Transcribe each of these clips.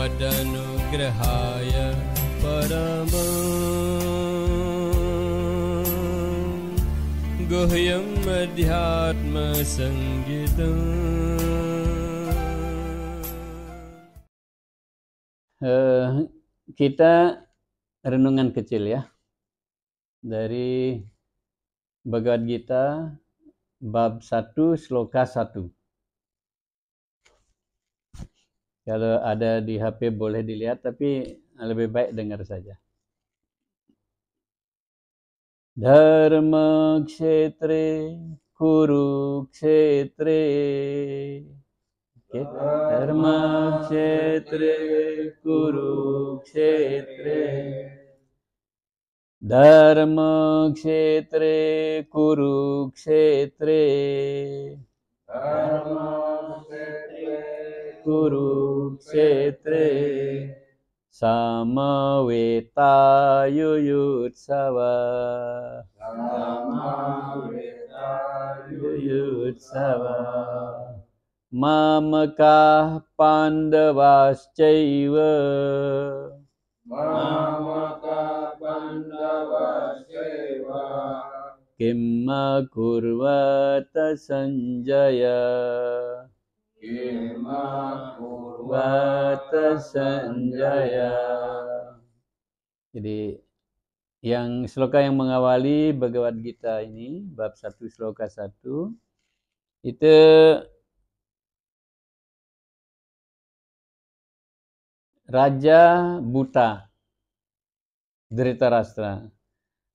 Tadanugrahaya paramam guhyam adhyatma sanggitam. Kita renungan kecil ya dari Bhagavad Gita bab 1 sloka 1. Kalau ada di HP boleh dilihat, tapi lebih baik dengar saja. Dharma kshetre kurukshetre. Dharma kshetre kurukshetre. Dharma kshetre kurukshetre. Dharma kshetre kurukshetre. Samaveta yuyutsava. Samaveta yuyutsava. Mamakah pandavascaiva. Mamakah pandavascaiva. Kimma kurvata Sanjaya. Kimma kurvata Sanjaya. Jadi yang sloka yang mengawali Bhagavad Gita ini bab 1 sloka 1 itu Raja buta Dhritarashtra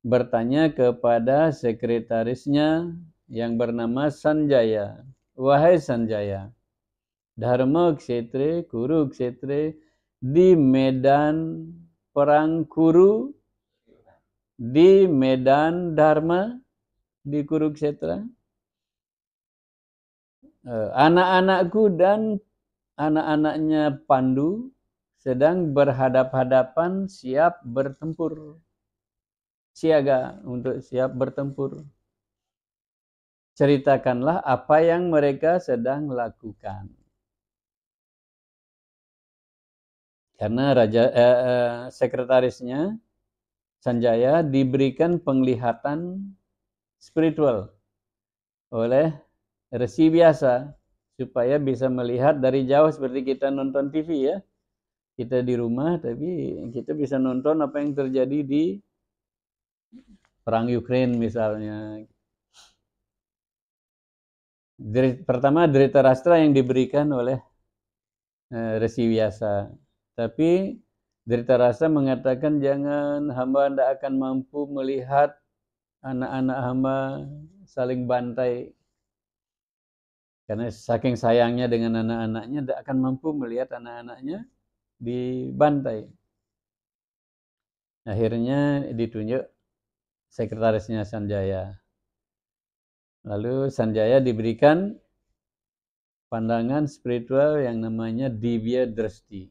bertanya kepada sekretarisnya yang bernama Sanjaya. Wahai Sanjaya, Dharma kshetre, Kuru kshetre, di medan perang Kuru, di medan Dharma, di Kurukshetra, anak-anakku dan anak-anaknya Pandu sedang berhadap-hadapan siap bertempur, siaga untuk siap bertempur. Ceritakanlah apa yang mereka sedang lakukan. Karena sekretarisnya Sanjaya diberikan penglihatan spiritual oleh resi biasa supaya bisa melihat dari jauh seperti kita nonton TV ya. Kita di rumah tapi kita bisa nonton apa yang terjadi di perang Ukraina misalnya. Pertama Dhritarashtra yang diberikan oleh resi biasa. Tapi Dhritarashtra mengatakan jangan, hamba tidak akan mampu melihat anak-anak hamba saling bantai. Karena saking sayangnya dengan anak-anaknya tidak akan mampu melihat anak-anaknya dibantai. Akhirnya ditunjuk sekretarisnya Sanjaya. Lalu Sanjaya diberikan pandangan spiritual yang namanya Divya Drishti.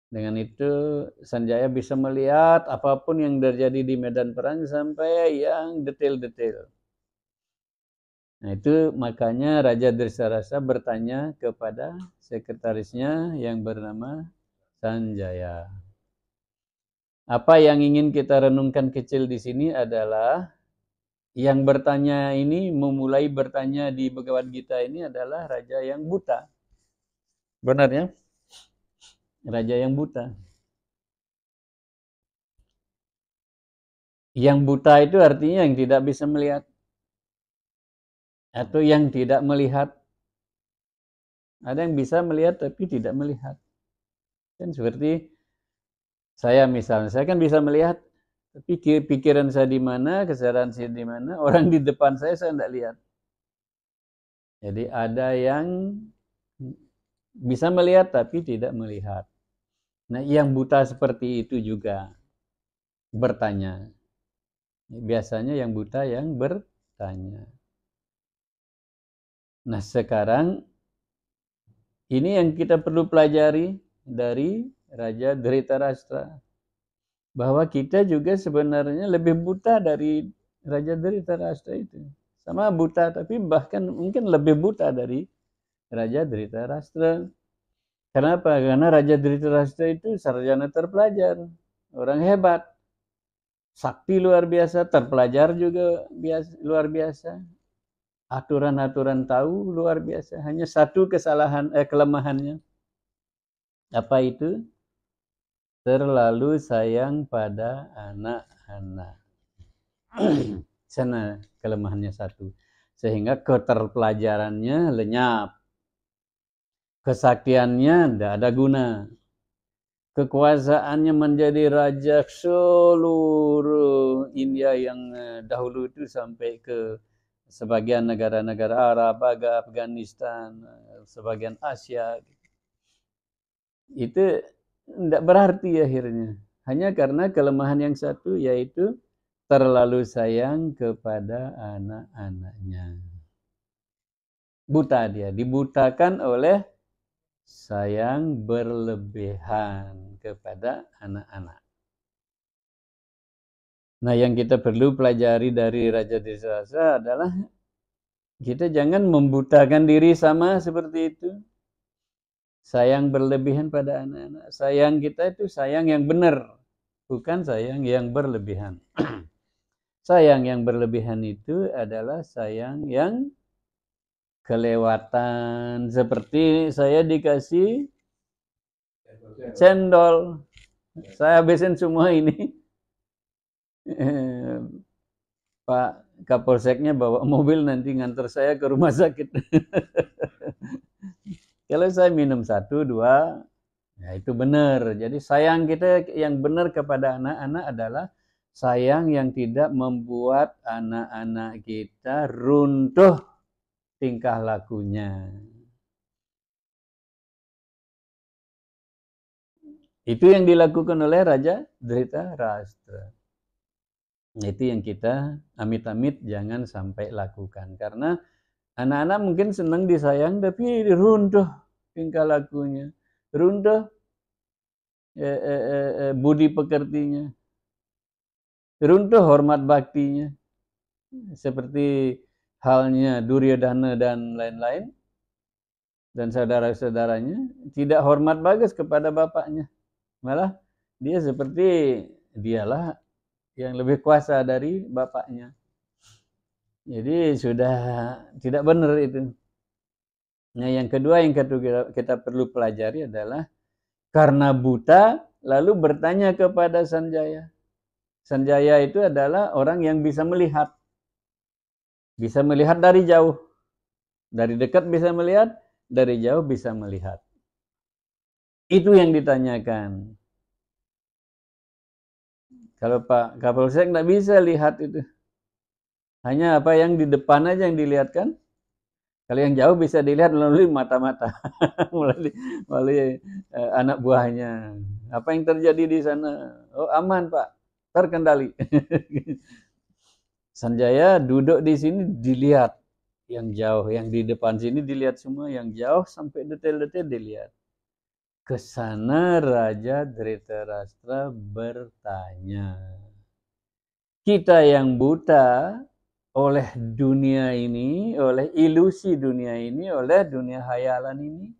Dengan itu Sanjaya bisa melihat apapun yang terjadi di medan perang sampai yang detail-detail. Nah itu makanya Raja Dhritarashtra bertanya kepada sekretarisnya yang bernama Sanjaya. Apa yang ingin kita renungkan kecil di sini adalah yang bertanya ini, memulai bertanya di Bhagavad Gita ini adalah raja yang buta. Benar ya? Raja yang buta. Yang buta itu artinya yang tidak bisa melihat. Atau yang tidak melihat. Ada yang bisa melihat tapi tidak melihat. Kan seperti saya misalnya, saya kan bisa melihat, tapi pikiran saya di mana, kesadaran saya di mana, orang di depan saya tidak lihat. Jadi ada yang bisa melihat tapi tidak melihat. Nah, yang buta seperti itu juga bertanya. Biasanya yang buta yang bertanya. Nah, sekarang ini yang kita perlu pelajari dari Raja Dhritarashtra. Bahwa kita juga sebenarnya lebih buta dari Raja Dhritarashtra itu. Sama buta, tapi bahkan mungkin lebih buta dari Raja Dhritarashtra. Kenapa? Karena Raja Dhritarashtra itu sarjana terpelajar, orang hebat, sakti luar biasa, terpelajar juga luar biasa, aturan-aturan tahu luar biasa. Hanya satu kelemahannya. Apa itu? Terlalu sayang pada anak-anak. Sana kelemahannya satu. Sehingga keterpelajarannya lenyap. Kesaktiannya tidak ada guna. Kekuasaannya menjadi raja seluruh India yang dahulu itu sampai ke sebagian negara-negara Arab, Afghanistan, sebagian Asia. Itu tidak berarti akhirnya. Hanya karena kelemahan yang satu, yaitu terlalu sayang kepada anak-anaknya. Buta dia, dibutakan oleh sayang berlebihan kepada anak-anak. Nah, yang kita perlu pelajari dari Raja Dhritarashtra adalah kita jangan membutakan diri sama seperti itu. Sayang berlebihan pada anak-anak. Sayang kita itu sayang yang benar, bukan sayang yang berlebihan. Sayang yang berlebihan itu adalah sayang yang kelewatan. Seperti saya dikasih cendol, saya habisin semua ini. Pak Kapolseknya bawa mobil nanti nganter saya ke rumah sakit. Kalau saya minum 1, 2, ya itu benar. Jadi sayang kita yang benar kepada anak-anak adalah sayang yang tidak membuat anak-anak kita runtuh tingkah lakunya. Itu yang dilakukan oleh Raja Dhritarashtra. Itu yang kita amit-amit jangan sampai lakukan. Karena anak-anak mungkin senang disayang, tapi runtuh tingkah lakunya. Runtuh budi pekertinya. Runtuh hormat baktinya. Seperti halnya Duryodhana dan lain-lain. Dan saudara-saudaranya tidak hormat bagus kepada bapaknya. Malah dia seperti dialah yang lebih kuasa dari bapaknya. Jadi sudah tidak benar itu. Nah, yang kedua yang kita perlu pelajari adalah karena buta lalu bertanya kepada Sanjaya. Sanjaya itu adalah orang yang bisa melihat. Bisa melihat dari jauh. Dari dekat bisa melihat, dari jauh bisa melihat. Itu yang ditanyakan. Kalau Pak Kapolsek tidak bisa lihat itu. Hanya apa yang di depan aja yang dilihatkan. Kalau yang jauh bisa dilihat melalui mata-mata, melalui anak buahnya. Apa yang terjadi di sana? Oh, aman Pak, terkendali. Sanjaya duduk di sini dilihat yang jauh, yang di depan sini dilihat semua, yang jauh sampai detail-detail dilihat. Kesana Raja Dhritarashtra bertanya. Kita yang buta oleh dunia ini, oleh ilusi dunia ini, oleh dunia hayalan ini.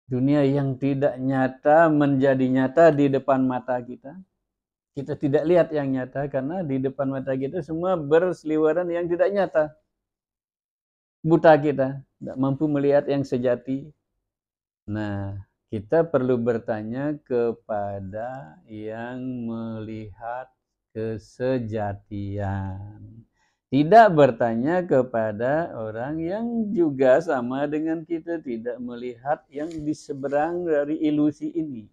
Dunia yang tidak nyata menjadi nyata di depan mata kita. Kita tidak lihat yang nyata karena di depan mata kita semua berseliweran yang tidak nyata. Buta kita, tidak mampu melihat yang sejati. Nah, kita perlu bertanya kepada yang melihat kesejatian. Tidak bertanya kepada orang yang juga sama dengan kita, tidak melihat yang di seberang dari ilusi ini.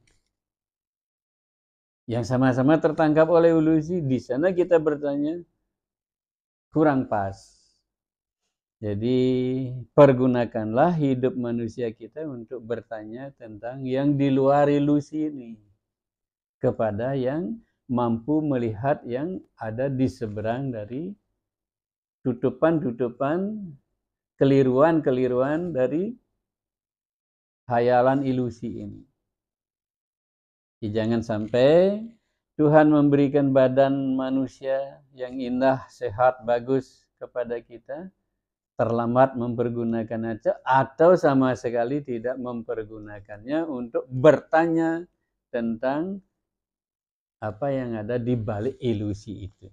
Yang sama-sama tertangkap oleh ilusi, di sana kita bertanya kurang pas. Jadi pergunakanlah hidup manusia kita untuk bertanya tentang yang di luar ilusi ini kepada yang mampu melihat yang ada di seberang dari tutupan-tutupan, keliruan-keliruan dari hayalan ilusi ini. Jadi jangan sampai Tuhan memberikan badan manusia yang indah, sehat, bagus kepada kita, terlambat mempergunakan atau sama sekali tidak mempergunakannya untuk bertanya tentang apa yang ada di balik ilusi itu.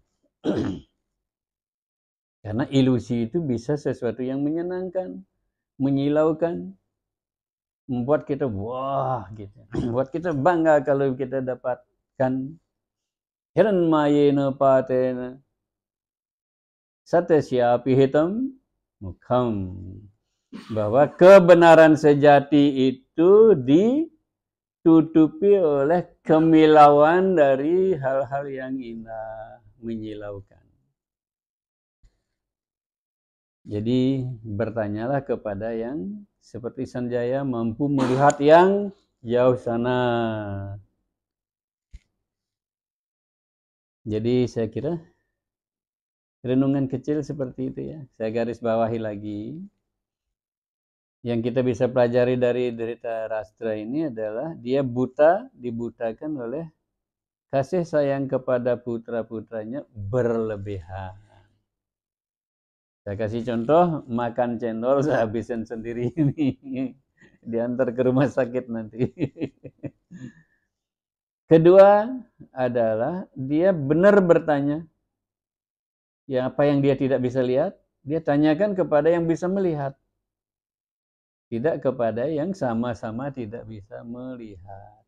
Karena ilusi itu bisa sesuatu yang menyenangkan, menyilaukan, membuat kita wah gitu, membuat kita bangga kalau kita dapatkan hiranmayena patena satasyapi hitam mukham, bahwa kebenaran sejati itu ditutupi oleh kemilauan dari hal-hal yang indah, menyilaukan. Jadi bertanyalah kepada yang seperti Sanjaya mampu melihat yang jauh sana. Jadi saya kira renungan kecil seperti itu ya. Saya garis bawahi lagi. Yang kita bisa pelajari dari Dhritarashtra ini adalah dia dibutakan oleh kasih sayang kepada putra-putranya berlebihan. Saya kasih contoh, makan cendol sehabisan sendiri ini. Diantar ke rumah sakit nanti. Kedua adalah dia benar bertanya. Ya, apa yang dia tidak bisa lihat, dia tanyakan kepada yang bisa melihat. Tidak kepada yang sama-sama tidak bisa melihat.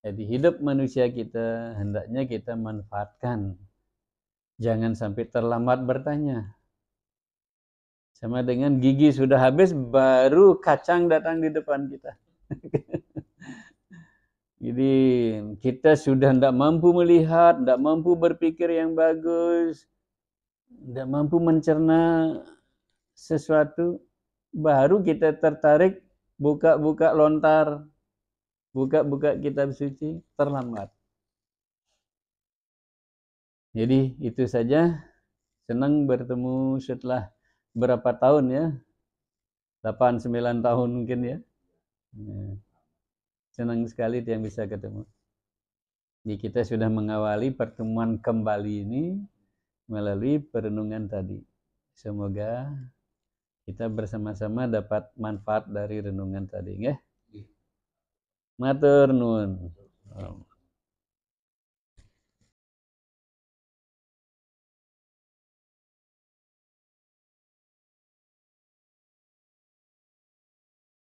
Jadi hidup manusia kita hendaknya kita manfaatkan. Jangan sampai terlambat bertanya. Sama dengan gigi sudah habis, baru kacang datang di depan kita. Jadi kita sudah tidak mampu melihat, tidak mampu berpikir yang bagus, tidak mampu mencerna sesuatu, baru kita tertarik buka-buka lontar, buka-buka kitab suci, terlambat. Jadi itu saja. Senang bertemu setelah berapa tahun ya, 8-9 tahun mungkin ya. Senang sekali yang bisa ketemu. Jadi kita sudah mengawali pertemuan kembali ini melalui perenungan tadi. Semoga kita bersama-sama dapat manfaat dari renungan tadi, ya. Matur nuwun.